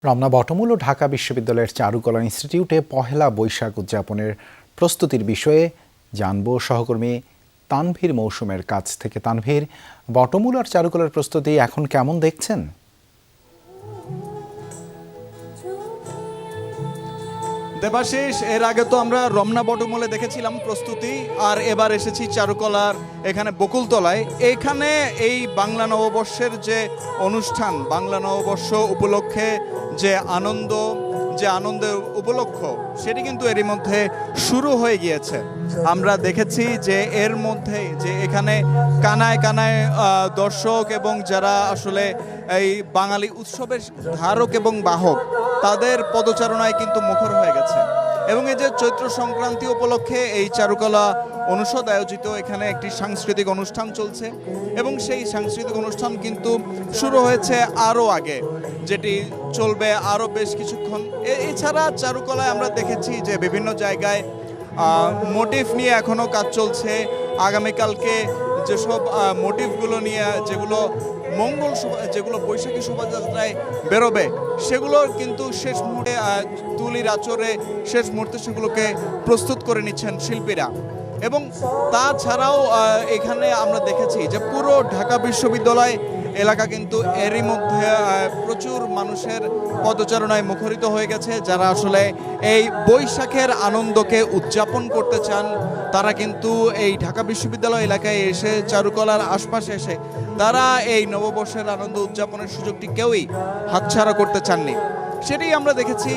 রমনা বটমূল ও ঢাকা বিশ্ববিদ্যালয়ের চারুকলা ইনস্টিটিউটে পহেলা বৈশাখ উদযাপনের প্রস্তুতির বিষয়ে জানব সহকর্মী তানভীর মৌসুমের কাছ থেকে। তানভীর, বটমূল আর চারুকলার প্রস্তুতি এখন কেমন দেখছেন? দেবাশিস, এর আগে তো আমরা রমনা বটমূলে দেখেছিলাম প্রস্তুতি, আর এবার এসেছি চারুকলার এখানে বকুলতলায়। এখানে এই বাংলা নববর্ষের যে অনুষ্ঠান, বাংলা নববর্ষ উপলক্ষে যে আনন্দের উপলক্ষ, সেটি কিন্তু এরই মধ্যে শুরু হয়ে গিয়েছে। আমরা দেখেছি যে এর মধ্যে যে এখানে কানায় কানায় দর্শক এবং যারা আসলে এই বাঙালি উৎসবের ধারক এবং বাহক, তাদের পদচারণায় কিন্তু মুখর হয়ে গেছে। এবং এই যে চৈত্র সংক্রান্তি উপলক্ষে এই চারুকলা অনুষদ আয়োজিত এখানে একটি সাংস্কৃতিক অনুষ্ঠান চলছে, এবং সেই সাংস্কৃতিক অনুষ্ঠান কিন্তু শুরু হয়েছে আরও আগে, যেটি চলবে আরও বেশ কিছুক্ষণ। এছাড়া চারুকলায় আমরা দেখেছি যে বিভিন্ন জায়গায় মোটিভ নিয়ে এখনও কাজ চলছে। আগামীকালকে যেসব মোটিভগুলো নিয়ে যেগুলো বৈশাখী শোভাযাত্রায় বেরোবে, সেগুলোর কিন্তু শেষ মুহূর্তে তুলির আঁচড়ে শেষ মুহূর্তে সেগুলোকে প্রস্তুত করে নিচ্ছেন শিল্পীরা। এবং তাছাড়াও এখানে আমরা দেখেছি যে পুরো ঢাকা বিশ্ববিদ্যালয় এলাকা কিন্তু এরই মধ্যে প্রচুর মানুষের পদচারণায় মুখরিত হয়ে গেছে। যারা আসলে এই বৈশাখের আনন্দকে উদযাপন করতে চান, তারা কিন্তু এই ঢাকা বিশ্ববিদ্যালয় এলাকায় এসে, চারুকলার আশপাশে এসে তারা এই নববর্ষের আনন্দ উদযাপনের সুযোগটি কেউই হাতছাড়া করতে চাননি। সেটাই আমরা দেখেছি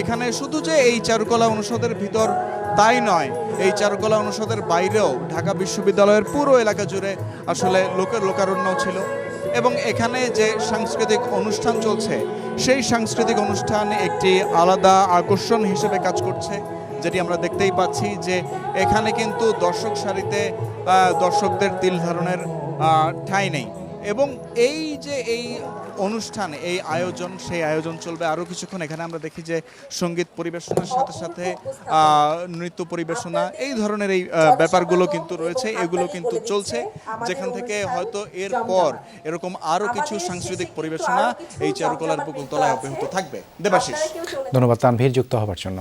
এখানে। শুধু যে এই চারুকলা অনুষদের ভিতর তাই নয়, এই চারুকলা অনুষদের বাইরেও ঢাকা বিশ্ববিদ্যালয়ের পুরো এলাকা জুড়ে আসলে লোকের লোকারণ্য ছিল। এবং এখানে যে সাংস্কৃতিক অনুষ্ঠান চলছে, সেই সাংস্কৃতিক অনুষ্ঠান একটি আলাদা আকর্ষণ হিসেবে কাজ করছে, যেটি আমরা দেখতেই পাচ্ছি যে এখানে কিন্তু দর্শক সারিতে দর্শকদের তিল ধারণের ঠাঁই নেই। এবং এই যে এই অনুষ্ঠান, এই আয়োজন, সেই আয়োজন চলবে আরও কিছুক্ষণ। এখানে আমরা দেখি যে সঙ্গীত পরিবেশনার সাথে সাথে নৃত্য পরিবেশনা, এই ধরনের এই ব্যাপারগুলো কিন্তু রয়েছে, এগুলো কিন্তু চলছে, যেখান থেকে হয়তো এরপর এরকম আরও কিছু সাংস্কৃতিক পরিবেশনা এই চারুকলার বকুলতলায় অব্যাহত থাকবে। দেবাশিস, ধন্যবাদ তানভীর যুক্ত হবার জন্য।